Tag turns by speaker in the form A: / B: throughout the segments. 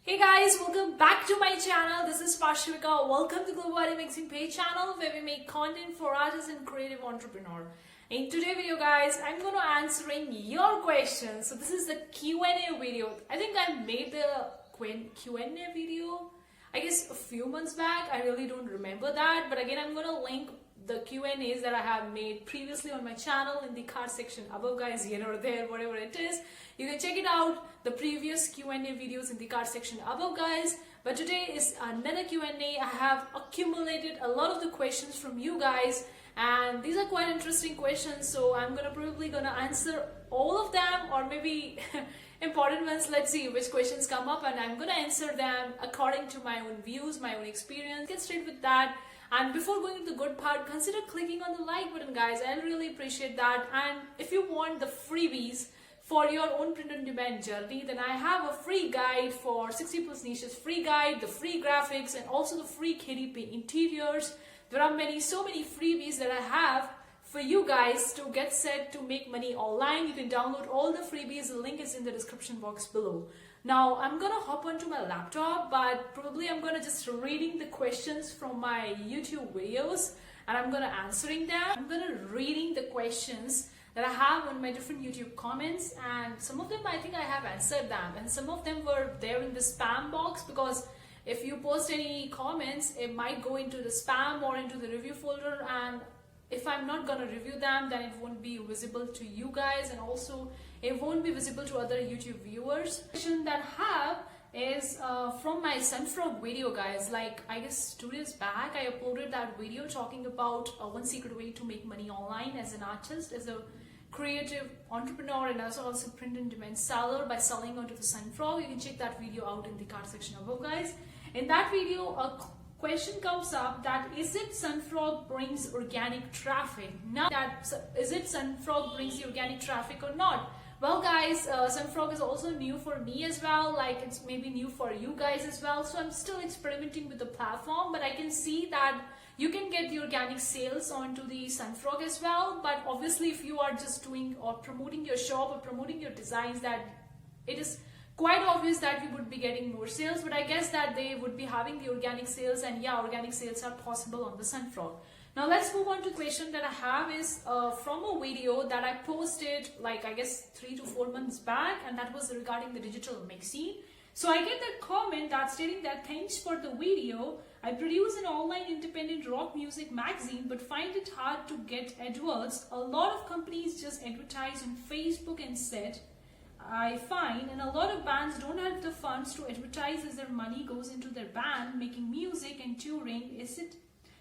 A: Hey guys, welcome back to my channel. This is Pashvika. Welcome to GLOBO Magazine page channel where we make content for artists and creative entrepreneur. In today's video guys, I'm going to answering your questions. So this is the Q&A video. I think I made the Q&A video I guess a few months back. I really don't remember that, but again I'm going to link the Q&As that I have made previously on my channel in the card section above guys, here or there, whatever it is. You can check it out, the previous Q&A videos in the card section above guys. But today is another Q&A. I have accumulated a lot of the questions from you guys and these are quite interesting questions, so I'm probably gonna answer all of them, or maybe important ones. Let's see which questions come up and I'm gonna answer them according to my own views, my own experience. Get straight with that. And before going to the good part, consider clicking on the like button guys. I'll really appreciate that. And if you want the freebies for your own print on demand journey, then I have a free guide for 60 plus niches, free guide, the free graphics, and also the free KDP interiors. There are so many freebies that I have for you guys to get set to make money online. You can download all the freebies. The link is in the description box below. Now I'm gonna hop onto my laptop, but probably I'm gonna just reading the questions from my YouTube videos and I'm gonna answering them. I'm gonna reading the questions that I have on my different YouTube comments, and some of them I think I have answered them, and some of them were there in the spam box, because if you post any comments it might go into the spam or into the review folder, and if I'm not gonna review them then it won't be visible to you guys, and also it won't be visible to other YouTube viewers. The question that I have is from my Sunfrog video guys. Like I guess 2 days back I uploaded that video talking about one secret way to make money online as an artist, as a creative entrepreneur, and also print on demand seller by selling onto the Sunfrog. You can check that video out in the card section above guys. In that video a question comes up that is it Sunfrog brings organic traffic? Now that is it Sunfrog brings the organic traffic or not? Well guys, Sunfrog is also new for me as well, like it's maybe new for you guys as well, so I'm still experimenting with the platform, but I can see that you can get the organic sales onto the Sunfrog as well. But obviously if you are just doing or promoting your shop or promoting your designs, that it is quite obvious that you would be getting more sales, but I guess that they would be having the organic sales, and yeah, organic sales are possible on the Sunfrog. Now let's move on to the question that I have is from a video that I posted like I guess 3 to 4 months back, and that was regarding the digital magazine. So I get that comment that stating that thanks for the video. I produce an online independent rock music magazine but find it hard to get AdWords. A lot of companies just advertise on Facebook and said I find, and a lot of bands don't have the funds to advertise as their money goes into their band making music and touring.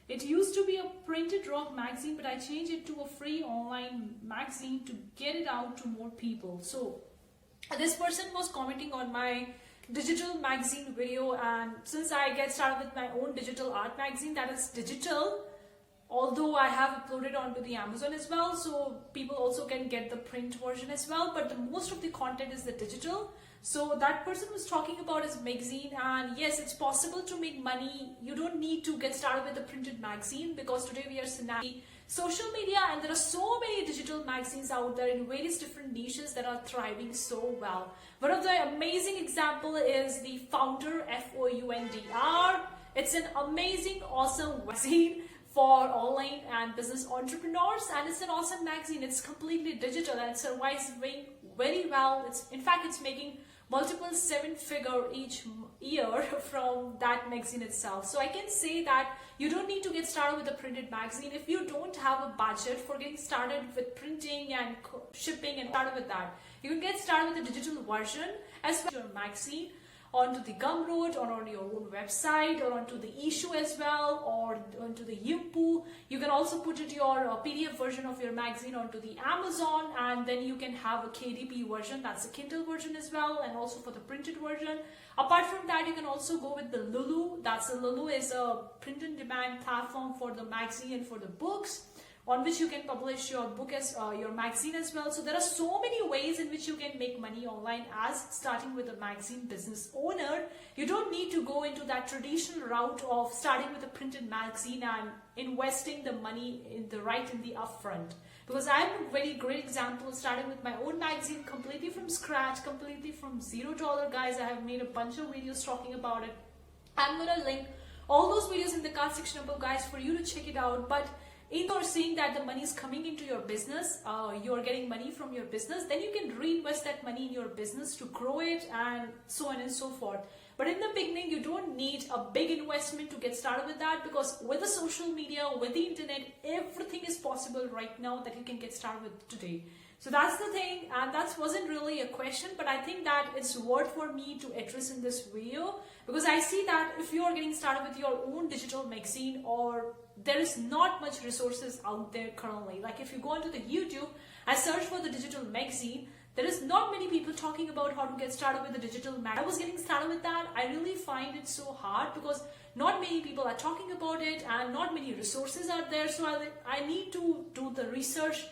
A: It used to be a printed rock magazine, but I changed it to a free online magazine to get it out to more people. So this person was commenting on my digital magazine video, and since I get started with my own digital art magazine that is digital, although I have uploaded onto the Amazon as well, so people also can get the print version as well, but the most of the content is the digital. So that person was talking about his magazine, and yes, it's possible to make money. You don't need to get started with a printed magazine, because today we are seeing social media and there are so many digital magazines out there in various different niches that are thriving so well. One of the amazing example is the Founder, FOUNDR. It's an amazing, awesome magazine for online and business entrepreneurs, and it's an awesome magazine. It's completely digital and it survives very well. In fact, it's making multiple 7-figure each year from that magazine itself. So I can say that you don't need to get started with a printed magazine if you don't have a budget for getting started with printing and shipping and started with that. You can get started with the digital version as well as your magazine onto the Gumroad or on your own website or onto the issue as well, or onto the Yimpu. You can also put it your PDF version of your magazine onto the Amazon, and then you can have a KDP version, that's a Kindle version as well, and also for the printed version. Apart from that, you can also go with the Lulu. Lulu is a print on demand platform for the magazine and for the books, on which you can publish your book as your magazine as well. So there are so many ways in which you can make money online as starting with a magazine business owner. You don't need to go into that traditional route of starting with a printed magazine and investing the money in the upfront. because I'm a very great example of starting with my own magazine completely from scratch, completely from $0, guys. I have made a bunch of videos talking about it. I'm gonna link all those videos in the card section above, guys, for you to check it out. But if you're seeing that the money is coming into your business, you're getting money from your business, then you can reinvest that money in your business to grow it and so on and so forth. But in the beginning, you don't need a big investment to get started with that, because with the social media, with the internet, everything is possible right now that you can get started with today. So that's the thing, and that wasn't really a question, but I think that it's worth for me to address in this video, because I see that if you are getting started with your own digital magazine, or there is not much resources out there currently. Like if you go onto the YouTube and search for the digital magazine, there is not many people talking about how to get started with the digital magazine. I was getting started with that. I really find it so hard because not many people are talking about it and not many resources are there. So I need to do the research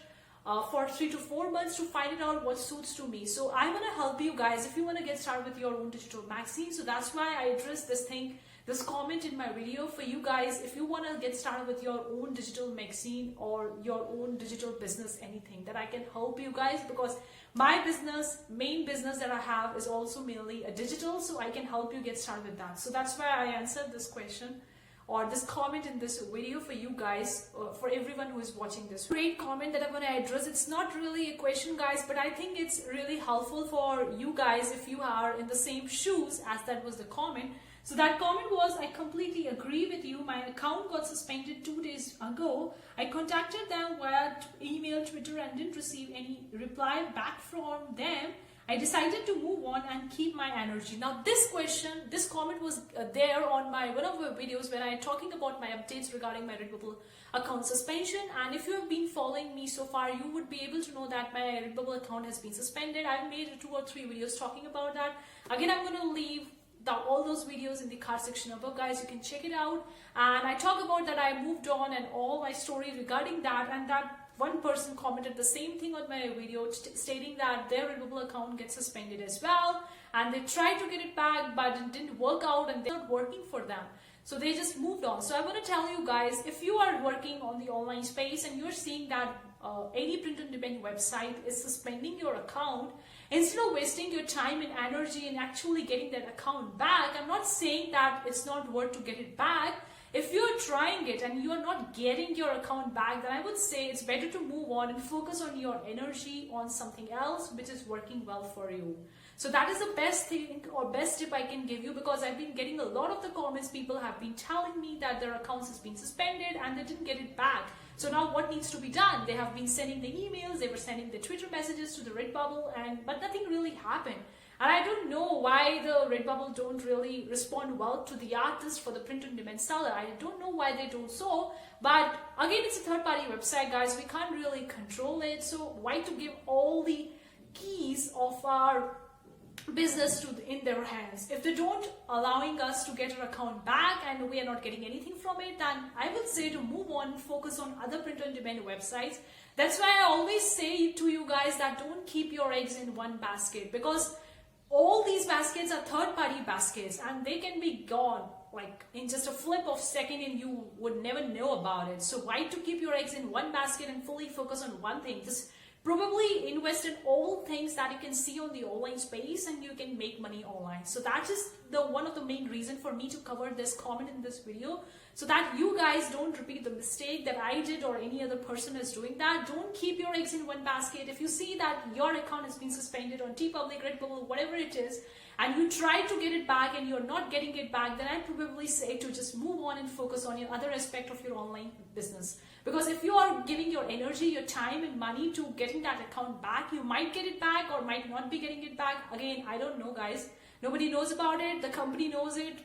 A: for 3 to 4 months to find it out what suits to me. So I'm going to help you guys if you want to get started with your own digital magazine. So that's why I addressed this comment in my video for you guys. If you want to get started with your own digital magazine or your own digital business, anything that I can help you guys, because my main business that I have is also mainly a digital, so I can help you get started with that. So that's why I answered this question or this comment in this video for you guys, for everyone who is watching this. Great comment that I'm going to address. It's not really a question, guys, but I think it's really helpful for you guys if you are in the same shoes as that was the comment. So that comment was, I completely agree with you. My account got suspended 2 days ago. I contacted them via email, Twitter, and didn't receive any reply back from them. I decided to move on and keep my energy. Now this comment was there on one of my videos where I am talking about my updates regarding my Redbubble account suspension. And if you have been following me so far, you would be able to know that my Redbubble account has been suspended. I've made 2 or 3 videos talking about that. Again, I'm going to leave all those videos in the card section above, guys. You can check it out, and I talk about that I moved on and all my story regarding that, and that one person commented the same thing on my video stating that their Redbubble account gets suspended as well, and they tried to get it back but it didn't work out and they're not working for them, so they just moved on. So I want to tell you guys, if you are working on the online space and you're seeing that any print-on-demand website is suspending your account, instead of wasting your time and energy in actually getting that account back, I'm not saying that it's not worth to get it back. If you're trying it and you're not getting your account back, then I would say it's better to move on and focus on your energy on something else which is working well for you. So that is the best thing or best tip I can give you, because I've been getting a lot of the comments. People have been telling me that their accounts has been suspended and they didn't get it back. So now what needs to be done? They have been sending the emails, they were sending the Twitter messages to the Redbubble, but nothing really happened. And I don't know why the Redbubble don't really respond well to the artist for the print-on-demand seller. I don't know why they don't so. But again, it's a third-party website, guys. We can't really control it. So why to give all the keys of our business in their hands? If they don't allowing us to get our account back and we are not getting anything from it, then I would say to move on, focus on other print-on-demand websites. That's why I always say to you guys that don't keep your eggs in one basket, because all these baskets are third-party baskets and they can be gone like in just a flip of second and you would never know about it. So why to keep your eggs in one basket and fully focus on one thing? Just probably invest in all things that you can see on the online space and you can make money online. So that is one of the main reason for me to cover this comment in this video, so that you guys don't repeat the mistake that I did or any other person is doing that. Don't keep your eggs in one basket. If you see that your account has been suspended on Teepublic, Redbubble, whatever it is, and you try to get it back and you're not getting it back, then I'd probably say to just move on and focus on your other aspect of your online business. Because if you are giving your energy, your time and money to getting that account back, you might get it back or might not be getting it back. Again, I don't know, guys. Nobody knows about it. The company knows it.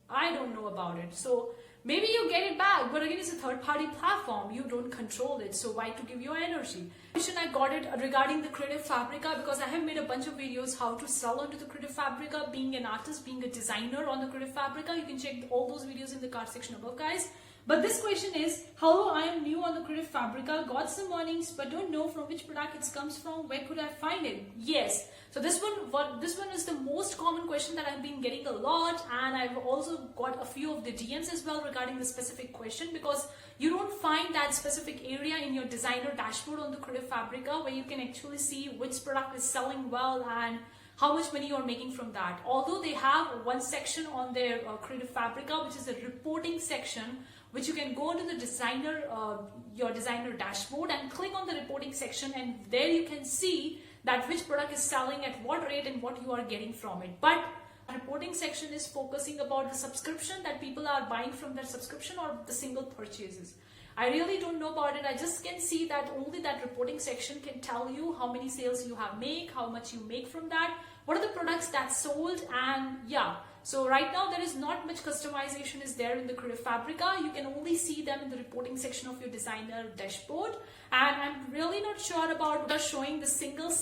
A: I don't know about it. So maybe you get it back, but again, it's a third-party platform. You don't control it, so why to give your energy? I got it regarding the Creative Fabrica, because I have made a bunch of videos how to sell onto the Creative Fabrica, being an artist, being a designer on the Creative Fabrica. You can check all those videos in the card section above, guys. But this question is, hello, I am new on the Creative Fabrica, got some earnings but don't know from which product it comes from, where could I find it? Yes, so this one is the most common question that I've been getting a lot, and I've also got a few of the DMs as well regarding the specific question, because you don't find that specific area in your designer dashboard on the Creative Fabrica where you can actually see which product is selling well and how much money you're making from that. Although they have one section on their Creative Fabrica, which is a reporting section, which you can go into the designer, your designer dashboard and click on the reporting section, and there you can see that which product is selling at what rate and what you are getting from it. But the reporting section is focusing about the subscription that people are buying from their subscription or the single purchases. I really don't know about it. I just can see that only that reporting section can tell you how many sales you have made, how much you make from that, what are the products that sold, and yeah. So right now there is not much customization is there in the Creative Fabrica. You can only see them in the reporting section of your designer dashboard. And I'm really not sure about showing the single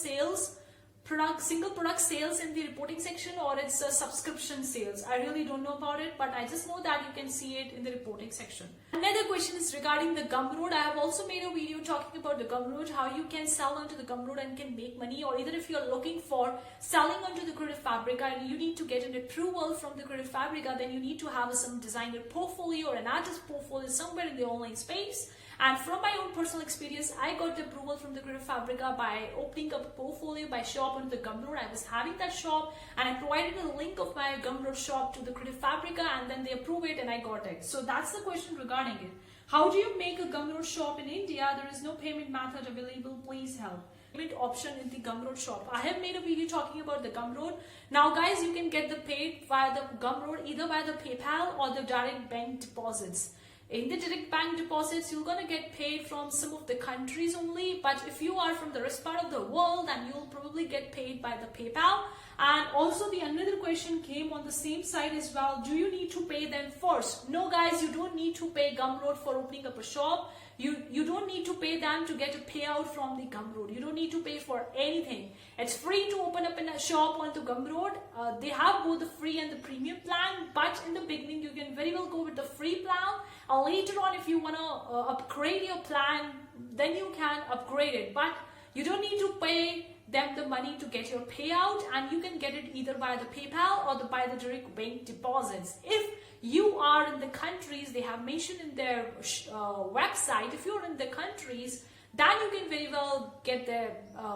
A: product sales in the reporting section, or it's a subscription sales. I really don't know about it, but I just know that you can see it in the reporting section. Another question is regarding the Gumroad. I have also made a video talking about the Gumroad, how you can sell onto the Gumroad and can make money, or either if you're looking for selling onto the Creative Fabrica and you need to get an approval from the Creative Fabrica, then you need to have some designer portfolio or an artist portfolio somewhere in the online space. And from my own personal experience, I got the approval from the Creative Fabrica by opening up a portfolio by shop on the Gumroad. I was having that shop and I provided a link of my Gumroad shop to the Creative Fabrica, and then they approved it and I got it. So that's the question regarding it. How do you make a Gumroad shop in India? There is no payment method available. Please help. Payment option in the Gumroad shop. I have made a video talking about the Gumroad. Now guys, you can get the paid via the Gumroad either by the PayPal or the direct bank deposits. In the direct bank deposits, you're gonna get paid from some of the countries only, but if you are from the rest part of the world, then you'll probably get paid by the PayPal. And also the another question came on the same side as well. Do you need to pay them first? No guys, you don't need to pay Gumroad for opening up a shop. You don't need to pay them to get a payout from the Gumroad. You don't need to pay for anything. It's free to open up in a shop on the Gumroad. They have both the free and the premium plan, but in the beginning you can very well go with the free plan. Later on, if you want to upgrade your plan, then you can upgrade it, but you don't need to pay them the money to get your payout, and you can get it either by the PayPal or by the direct bank deposits. If you are in the countries they have mentioned in their website, if you're in the countries, then you can very well get the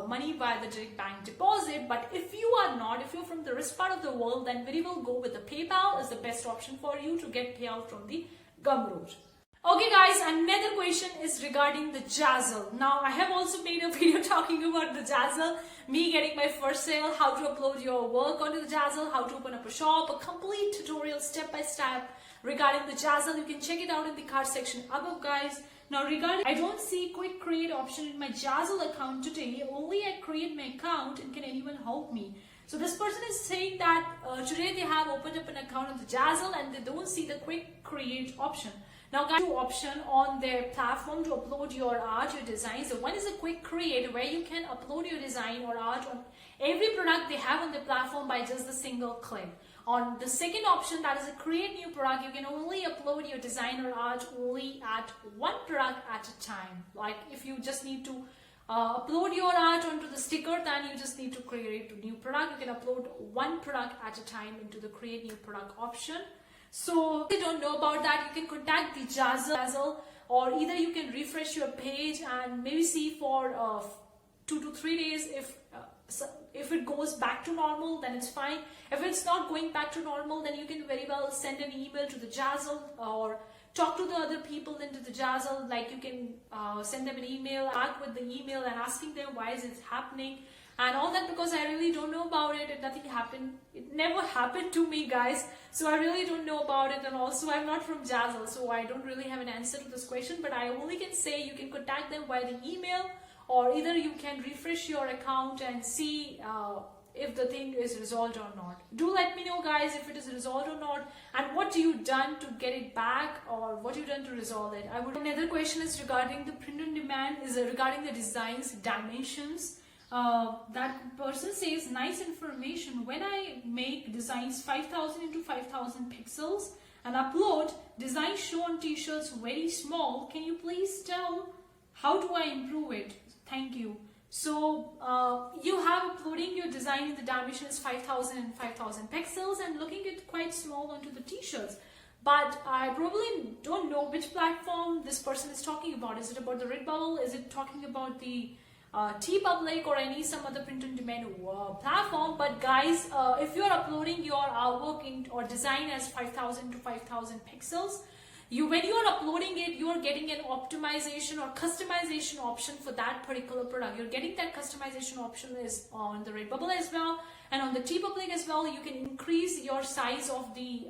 A: money via the direct bank deposit. But if you are not, if you're from the rest part of the world, then very well go with the PayPal is the best option for you to get payout from the Gumroad. Okay guys, another question is regarding the Jazzle. Now I have also made a video talking about the Jazzle, me getting my first sale, how to upload your work onto the Jazzle, how to open up a shop, a complete tutorial step by step regarding the Jazzle. You can check it out in the card section above guys. Now regarding, I don't see quick create option in my Jazzle account today, only I create my account, and can anyone help me? So this person is saying that today they have opened up an account on the Jazzle and they don't see the quick create option. Now guys, two option on their platform to upload your art, your designs. So one is a quick create where you can upload your design or art on every product they have on the platform by just a single click. On the second option, that is a create new product, you can only upload your design or art only at one product at a time. Like if you just need to upload your art onto the sticker, then you just need to create a new product. You can upload one product at a time into the create new product option. So if you don't know about that, you can contact the Jazzle, or either you can refresh your page and maybe see for 2 to 3 days if it goes back to normal, then it's fine. If it's not going back to normal, then you can very well send an email to the Jazzle or talk to the other people into the Jazzle. Like you can send them an email, back with the email and asking them why is it happening and all that, because I really don't know about it and nothing happened. It never happened to me guys, so I really don't know about it. And also I'm not from Jazzle, so I don't really have an answer to this question, but I only can say you can contact them via the email, or either you can refresh your account and see if the thing is resolved or not. Do let me know guys if it is resolved or not, and what you done to get it back, or what you done to resolve it. Another question is regarding the print on demand, is regarding the designs dimensions. That person says, nice information. When I make designs 5000 into 5000 pixels and upload design show on t-shirts very small. Can you please tell how do I improve it? Thank you. So you have uploading your design in the dimensions 5000 and 5000 pixels and looking at quite small onto the t-shirts. But I probably don't know which platform this person is talking about. Is it about the Redbubble? Is it talking about the Teepublic or some other print-on-demand platform? But guys, if you are uploading your artwork or design as 5000 to 5000 pixels, when you are uploading it, you are getting an optimization or customization option for that particular product. You're getting that customization option is on the Redbubble as well, and on the Teepublic as well. You can increase your size of the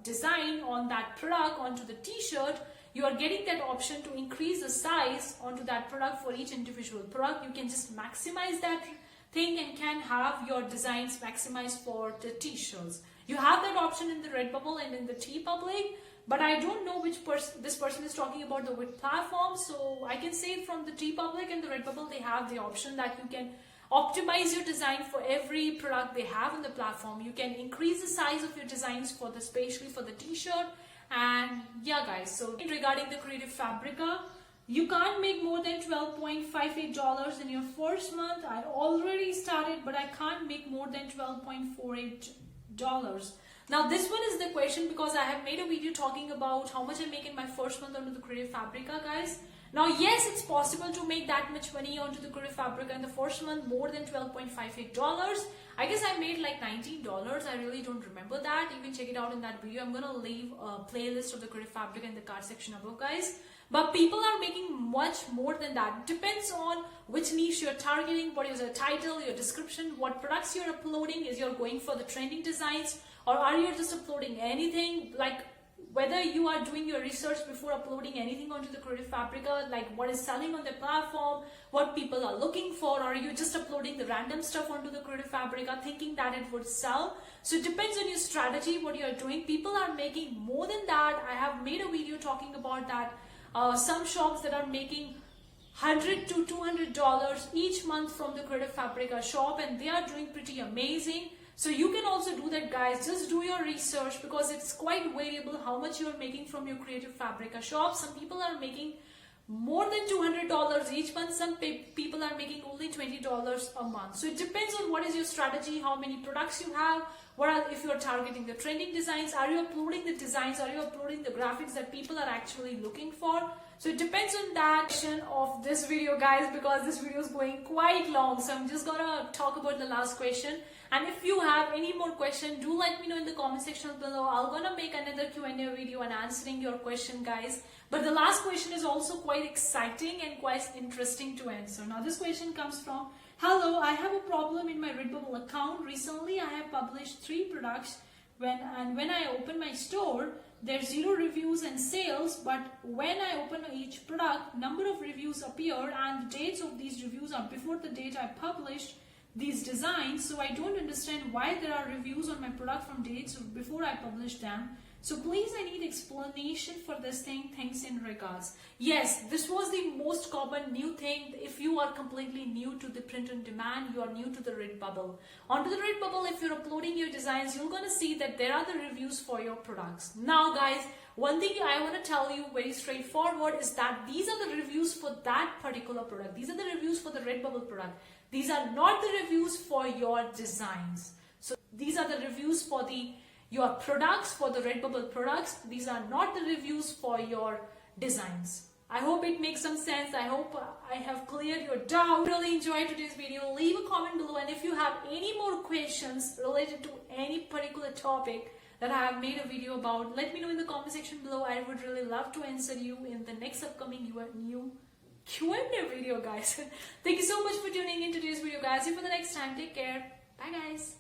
A: design on that product onto the t-shirt. You are getting that option to increase the size onto that product for each individual product. You can just maximize that thing and can have your designs maximized for the t-shirts. You have that option in the Redbubble and in the Teepublic, but I don't know which this person is talking about, the which platform. So I can say from the Teepublic and the Redbubble, they have the option that you can optimize your design for every product they have on the platform. You can increase the size of your designs for especially for the t-shirt. And yeah guys, so regarding the Creative Fabrica, you can't make more than $12.58 in your first month. I already started, but I can't make more than $12.48. Now this one is the question because I have made a video talking about how much I make in my first month onto the Creative Fabrica, guys. Now yes, it's possible to make that much money onto the Creative Fabrica in the first month, more than $12.58. I guess I made like $19. I really don't remember that. You can check it out in that video. I'm gonna leave a playlist of the Creative Fabrica in the card section above, guys. But people are making much more than that. Depends on which niche you're targeting, what is your title, your description, what products you're uploading. Is you're going for the trending designs, or are you just uploading anything, like whether you are doing your research before uploading anything onto the Creative Fabrica, like what is selling on the platform, what people are looking for, or are you just uploading the random stuff onto the Creative Fabrica thinking that it would sell? So it depends on your strategy, what you are doing. People are making more than that. I have made a video talking about that. Some shops that are making $100 to $200 each month from the Creative Fabrica shop, and they are doing pretty amazing. So you can also do that, guys. Just do your research because it's quite variable how much you're making from your Creative Fabrica shop. Some people are making more than $200 each month. Some people are making only $20 a month. So it depends on what is your strategy, how many products you have, if you're targeting the trending designs, are you uploading the designs, are you uploading the graphics that people are actually looking for? So it depends on that section of this video, guys, because this video is going quite long. So I'm just gonna talk about the last question. And if you have any more question, do let me know in the comment section below. I'm gonna make another Q&A video and answering your question, guys. But the last question is also quite exciting and quite interesting to answer. Now this question comes from, hello, I have a problem in my Redbubble account. Recently I have published 3 products when I open my store, there's 0 reviews and sales, but when I open each product, number of reviews appear and the dates of these reviews are before the date I published these designs. So I don't understand why there are reviews on my product from dates before I published them. So please, I need explanation for this thing. Thanks in regards. Yes, this was the most common new thing. If you are completely new to the print on demand, you are new to the Redbubble. Onto the Redbubble, if you're uploading your designs, you're going to see that there are the reviews for your products. Now guys, one thing I want to tell you very straightforward is that these are the reviews for that particular product. These are the reviews for the Redbubble product. These are not the reviews for your designs. So these are the reviews for your products, for the Redbubble products. These are not the reviews for your designs. I hope it makes some sense. I hope I have cleared your doubt. Really enjoyed today's video. Leave a comment below, and if you have any more questions related to any particular topic that I have made a video about, let me know in the comment section below. I would really love to answer you in the next upcoming new Q&A video, guys. Thank you so much for tuning in today's video, guys. See you for the next time. Take care. Bye, guys.